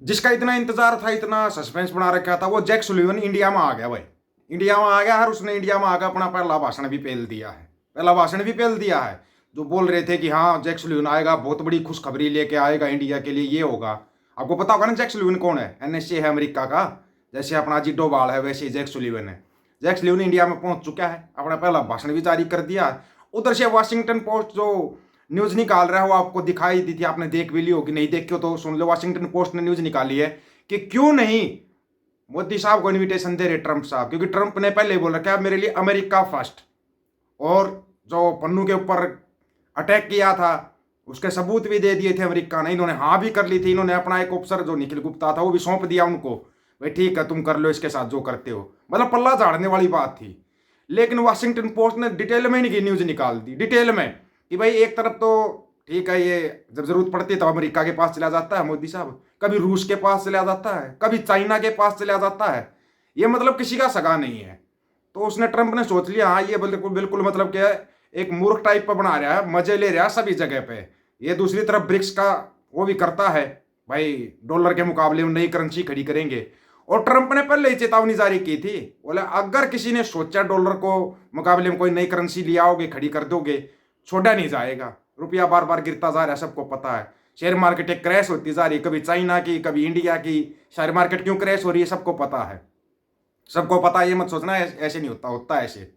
जिसका इतना इंतजार था, इतना सस्पेंस बना रखा था, वो जैक सुलिवन इंडिया में आ गया भाई। इंडिया में आ गया और उसने इंडिया में आकर अपना पहला भाषण भी पेल दिया है। पहला भाषण भी पेल दिया है। जो बोल रहे थे कि हाँ जैक सुलिवन आएगा, बहुत बड़ी खुशखबरी लेके आएगा इंडिया के लिए, ये होगा। आपको पता होगा ना जैक सुलिवन कौन है? एनएसए है अमेरिका का। जैसे अपना अजीत डोभाल है, वैसे ही जैक सुलिवन है। जैक सुलिवन इंडिया में पहुंच चुका है, अपना पहला भाषण भी जारी कर दिया। उधर से वाशिंगटन पोस्ट जो न्यूज निकाल रहा है वो आपको दिखाई दी थी, आपने देख भी ली होगी, नहीं देखी हो तो सुन लो। वाशिंगटन पोस्ट ने न्यूज निकाली है कि क्यों नहीं मोदी साहब को इनविटेशन दे रहे ट्रंप साहब, क्योंकि ट्रंप ने पहले बोल रखा है मेरे लिए अमेरिका फर्स्ट। और जो पन्नू के ऊपर अटैक किया था उसके सबूत भी दे दिए थे अमेरिका ने, इन्होंने हाँ भी कर ली थी। इन्होंने अपना एक ऑफिसर जो निखिल गुप्ता था वो भी सौंप दिया उनको, भाई ठीक है तुम कर लो इसके साथ जो करते हो। मतलब पल्ला झाड़ने वाली बात थी। लेकिन वाशिंगटन पोस्ट ने डिटेल में इनकी न्यूज निकाल दी, डिटेल में, कि भाई एक तरफ तो ठीक है, ये जब जरूरत पड़ती है तो अमेरिका के पास चला जाता है मोदी साहब, कभी रूस के पास चला जाता है, कभी चाइना के पास चला जाता है, ये मतलब किसी का सगा नहीं है। तो उसने ट्रंप ने सोच लिया हाँ ये बिल्कुल बिल्कुल मतलब क्या है, एक मूर्ख टाइप पर बना रहा है, मजे ले रहा है सभी जगह पे। ये दूसरी तरफ ब्रिक्स का वो भी करता है भाई, डॉलर के मुकाबले में नई करेंसी खड़ी करेंगे। और ट्रंप ने पहले ही चेतावनी जारी की थी, बोले अगर किसी ने सोचा डॉलर को मुकाबले में कोई नई करेंसी ले आओगे, खड़ी कर दोगे, छोड़ा नहीं जाएगा। रुपया बार बार गिरता जा रहा है, सबको पता है। शेयर मार्केट एक क्रैश होती जा रही है, कभी चाइना की कभी इंडिया की। शेयर मार्केट क्यों क्रैश हो रही है सबको पता है, सबको पता है। ये मत सोचना ऐसे नहीं होता, होता है ऐसे।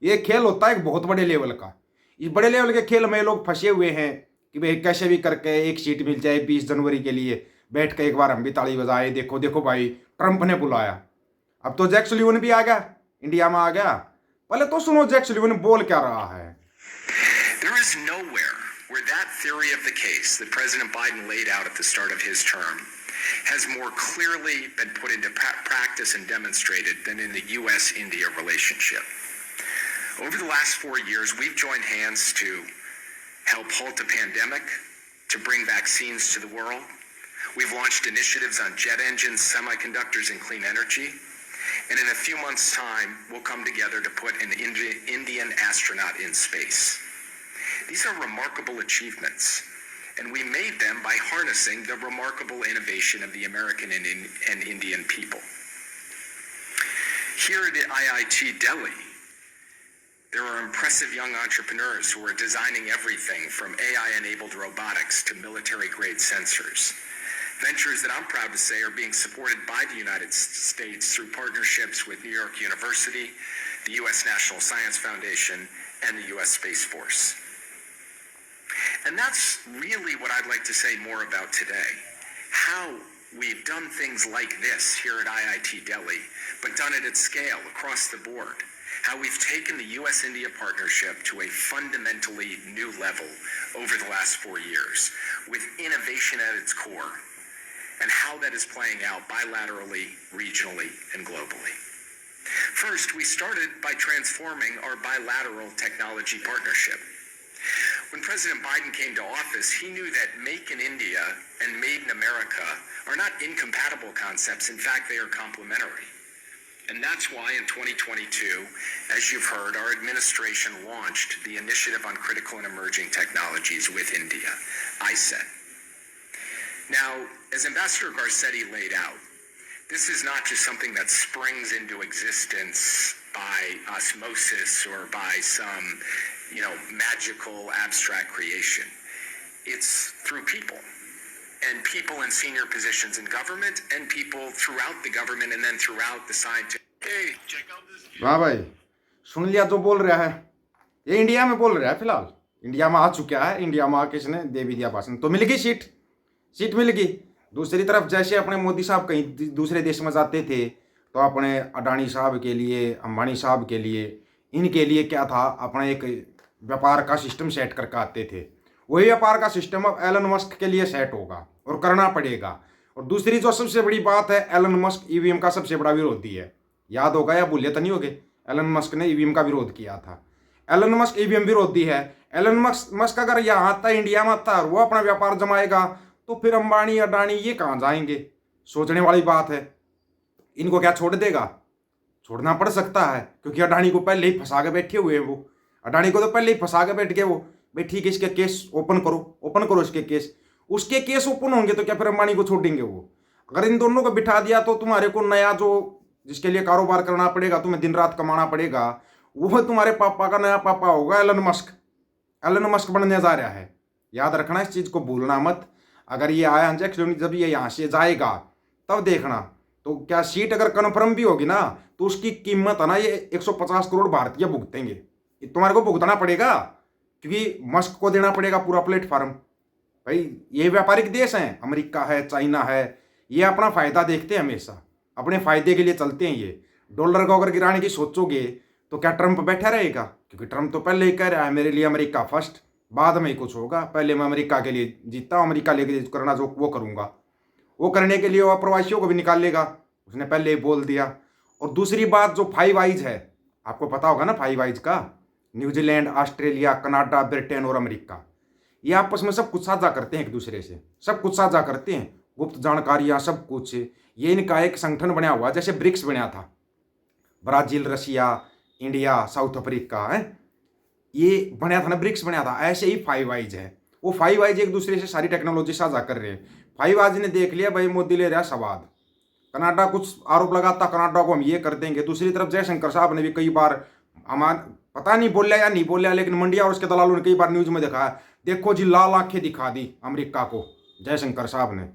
ये खेल होता है एक बहुत बड़े लेवल का। इस बड़े लेवल के खेल में लोग फंसे हुए हैं कि भाई कैसे भी करके एक सीट मिल जाए 20 जनवरी के लिए, बैठ के एक बार हम भी ताली बजाए, देखो देखो भाई ट्रंप ने बुलाया। अब तो जैक सुलिवन भी आ गया, इंडिया में आ गया। पहले तो सुनो जैक सुलिवन बोल क्या रहा है। There is nowhere where that theory of the case that President Biden laid out at the start of his term has more clearly been put into practice and demonstrated than in the U.S.-India relationship. Over the last 4 years, we've joined hands to help halt a pandemic, to bring vaccines to the world. We've launched initiatives on jet engines, semiconductors, and clean energy. And in a few months' time, we'll come together to put an Indian astronaut in space. These are remarkable achievements, and we made them by harnessing the remarkable innovation of the American and Indian people. Here at IIT Delhi, there are impressive young entrepreneurs who are designing everything from AI-enabled robotics to military-grade sensors. Ventures that I'm proud to say are being supported by the United States through partnerships with New York University, the U.S. National Science Foundation, and the U.S. Space Force. And that's really what I'd like to say more about today. How we've done things like this here at IIT Delhi, but done it at scale across the board. How we've taken the U.S.-India partnership to a fundamentally new level over the last 4 years, with innovation at its core, and how that is playing out bilaterally, regionally, and globally. First, we started by transforming our bilateral technology partnership. When President Biden came to office, he knew that Make in India and Made in America are not incompatible concepts. In fact, they are complementary. And that's why in 2022, as you've heard, our administration launched the Initiative on Critical and Emerging Technologies with India, ICET. Now, as Ambassador Garcetti laid out, this is not just something that springs into existence by osmosis or by some, magical abstract creation. It's through people. And people in senior positions in government, and people throughout the government, and then throughout the scientific. Hey, check out this. वाह भाई, सुन लिया जो बोल रहा है। ये India में बोल रहा है, फिलहाल इंडिया में आ चुका है। इंडिया में आके इसने दे भी दिया भाषण, तो मिल गई सीट मिल गई। दूसरी तरफ जैसे अपने मोदी साहब कहीं दूसरे देश में जाते थे तो अपने अडानी साहब के लिए, अंबानी साहब के लिए, इनके लिए क्या था, अपना एक व्यापार का सिस्टम सेट करके आते थे। वही व्यापार का सिस्टम अब एलन मस्क के लिए सेट होगा और करना पड़ेगा। और दूसरी जो सबसे बड़ी बात है, एलन मस्क ईवीएम का सबसे बड़ा विरोधी है। याद होगा या भूले तो नहीं होगे, एलन मस्क ने ईवीएम का विरोध किया था। एलन मस्क ईवीएम विरोधी है। एलन मस्क अगर यहाँ आता, इंडिया में आता, वो अपना व्यापार जमाएगा, तो फिर अंबानी अडानी ये कहाँ जाएंगे? सोचने वाली बात है। इनको क्या छोड़ देगा? छोड़ना पड़ सकता है, क्योंकि अडानी को पहले ही फंसा के बैठे हुए हैं वो। अडानी को तो पहले ही फंसा के बैठ गए वो, भाई ठीक है इसके केस ओपन करो इसके केस। उसके केस ओपन होंगे तो क्या फिर अंबानी को छोड़ देंगे वो? अगर इन दोनों को बिठा दिया तो तुम्हारे को नया जो जिसके लिए कारोबार करना पड़ेगा, तुम्हें दिन रात कमाना पड़ेगा, वो तुम्हारे पापा का नया पापा होगा, एलन मस्क। एलन मस्क बनने जा रहा है, याद रखना, इस चीज को भूलना मत। अगर ये आया जैक सुलिवन, जब ये यहाँ से जाएगा तब देखना, तो क्या सीट अगर कन्फर्म भी होगी ना तो उसकी कीमत है ना ये 150 करोड़ भारतीय भुगतेंगे। ये तुम्हारे को भुगतना पड़ेगा, क्योंकि मस्क को देना पड़ेगा पूरा प्लेटफॉर्म। भाई ये व्यापारिक देश हैं, अमेरिका है, चाइना है, ये अपना फायदा देखते हैं, हमेशा अपने फायदे के लिए चलते हैं। ये डॉलर को अगर गिराने की सोचोगे तो क्या ट्रंप बैठा रहेगा? क्योंकि ट्रंप तो पहले ही कह रहा है मेरे लिए अमेरिका फर्स्ट, बाद में ही कुछ होगा, पहले मैं अमेरिका के लिए जीता हूँ, अमेरिका लेके करना जो वो करूँगा। वो करने के लिए वो अप्रवासियों को भी निकाल लेगा, उसने पहले ही बोल दिया। और दूसरी बात जो फाइव आइज है, आपको पता होगा ना फाइव आइज का, न्यूजीलैंड, ऑस्ट्रेलिया, कनाडा, ब्रिटेन और अमेरिका, ये आपस में सब कुछ साझा करते हैं, एक दूसरे से सब कुछ साझा करते हैं, गुप्त जानकारियाँ, सब कुछ। ये इनका एक संगठन बना हुआ, जैसे ब्रिक्स बना था, Brazil, Russia, India, south Africa है, ये बनाया था ना, ब्रिक्स बनाया था। ऐसे ही फाइव आइज है, वो फाइव आइज एक दूसरे से सारी टेक्नोलॉजी साझा कर रहे हैं। फाइव आइज ने देख लिया भाई मोदी ले रहा स्वाद, कनाडा कुछ आरोप लगाता, कनाडा को हम ये कर देंगे। दूसरी तरफ जयशंकर साहब ने भी कई बार, हमार पता नहीं बोलिया या नहीं बोलिया, लेकिन मंडिया और उसके दलालों ने कई बार न्यूज में दिखाया, देखो जी लाल आंखें दिखा दी अमेरिका को जयशंकर साहब ने।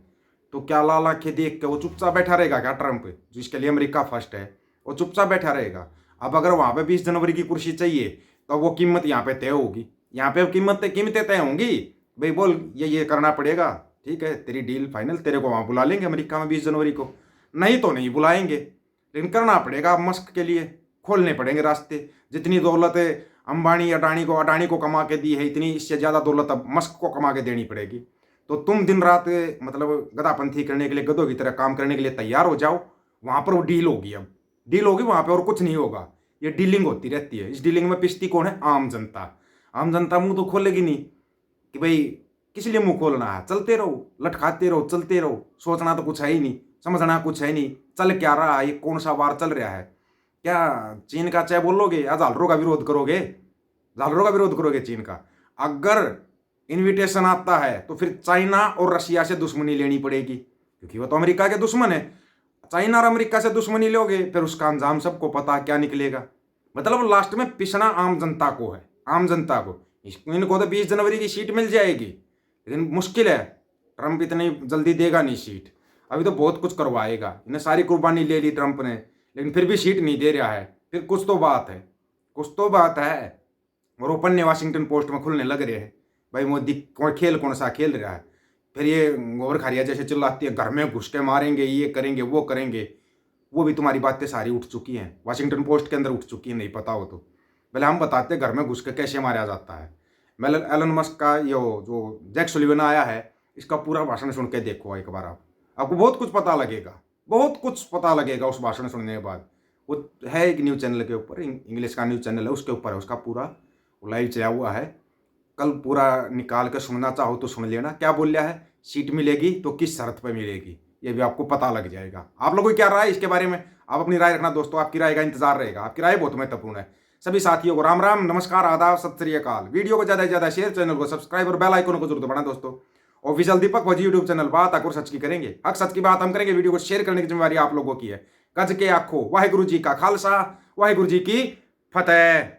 तो क्या लाल आंखें देख के वो चुपचाप बैठा रहेगा क्या ट्रंप, जिसके लिए अमेरिका फर्स्ट है, वो चुपचाप बैठा रहेगा? अब अगर वहाँ पे 20 जनवरी की कुर्सी चाहिए तो वो कीमत यहाँ पे तय होगी, यहाँ पे कीमतें तय होंगी। भाई बोल ये करना पड़ेगा, ठीक है तेरी डील फाइनल, तेरे को वहाँ बुला लेंगे अमेरिका में 20 जनवरी को, नहीं तो नहीं बुलाएंगे, लेकिन करना पड़ेगा। मस्क के लिए खोलने पड़ेंगे रास्ते। जितनी दौलत अंबानी अडानी को कमा के दी है, इतनी इससे ज़्यादा दौलत अब मस्क को कमा के देनी पड़ेगी। तो तुम दिन रात मतलब गधापंथी करने के लिए, गधों की तरह काम करने के लिए तैयार हो जाओ। वहाँ पर वो डील होगी, अब डील होगी वहाँ पे, और कुछ नहीं होगा। ये डीलिंग होती रहती है। इस डीलिंग में पिसती कौन है? आम जनता। आम जनता मुंह तो खोलेगी नहीं कि भाई किस लिए मुंह खोलना है, चलते रहो, लटकाते रहो, चलते रहो, सोचना तो कुछ है ही नहीं, समझना कुछ है नहीं, चल क्या रहा है, ये कौन सा वार चल रहा है। क्या चीन का चाय बोलोगे या झालरों का विरोध करोगे? झालरों का विरोध करोगे चीन का? अगर इन्विटेशन आता है तो फिर चाइना और रशिया से दुश्मनी लेनी पड़ेगी, क्योंकि वो तो अमेरिका के दुश्मन है। चाइना और अमेरिका से दुश्मनी लोगे, फिर उसका अंजाम सबको पता क्या निकलेगा। मतलब लास्ट में पिसना आम जनता को है, आम जनता को। इनको तो 20 जनवरी की सीट मिल जाएगी, लेकिन मुश्किल है, ट्रंप इतनी जल्दी देगा नहीं सीट। अभी तो बहुत कुछ करवाएगा, इन्हें सारी कुर्बानी ले ली ट्रंप ने, लेकिन फिर भी सीट नहीं दे रहा है। फिर कुछ तो बात है, कुछ तो बात है। और ओपन ने वाशिंगटन पोस्ट में खुलने लग रहे हैं, भाई मोदी खेल कौन सा खेल रहा है। फिर ये गोबर खारिया जैसे चिल्लाती है, घर में घुस के मारेंगे, ये करेंगे, वो करेंगे। वो भी तुम्हारी बातें सारी उठ चुकी हैं, वाशिंगटन पोस्ट के अंदर उठ चुकी हैं, नहीं पता हो तो पहले हम बताते हैं घर में घुस के कैसे मारा जाता है। एलन मस्क का ये जो जैक सुलिवन आया है, इसका पूरा भाषण सुन के देखो एक बार, आपको बहुत कुछ पता लगेगा, बहुत कुछ पता लगेगा उस भाषण सुनने के बाद। वो है एक न्यूज़ चैनल के ऊपर, इंग्लिश का न्यूज़ चैनल है, उसके ऊपर है, उसका पूरा लाइव चला हुआ है। कल पूरा निकाल के सुनना चाहो तो सुन लेना। क्या बोल रहा है, सीट मिलेगी तो किस शर्त पर मिलेगी, ये भी आपको पता लग जाएगा। आप लोगों की क्या राय इसके बारे में, आप अपनी राय रखना दोस्तों, आपकी राय का इंतजार रहेगा, आपकी राय बहुत महत्वपूर्ण है। सभी साथियों को राम राम, नमस्कार, आदाब, सत श्री अकाल। वीडियो को ज़्यादा से ज़्यादा शेयर, चैनल को सब्सक्राइब और बेल आइकन को जरूर दबाना दोस्तों। ऑफिशियल दीपक फौजी यूट्यूब चैनल, बात हक और सच की करेंगे, हक सच की बात हम करेंगे। वीडियो को शेयर करने की जिम्मेवारी आप लोगों की है। गज के आखो, वाहिगुरु जी का खालसा, वाहिगुरु जी की फतेह।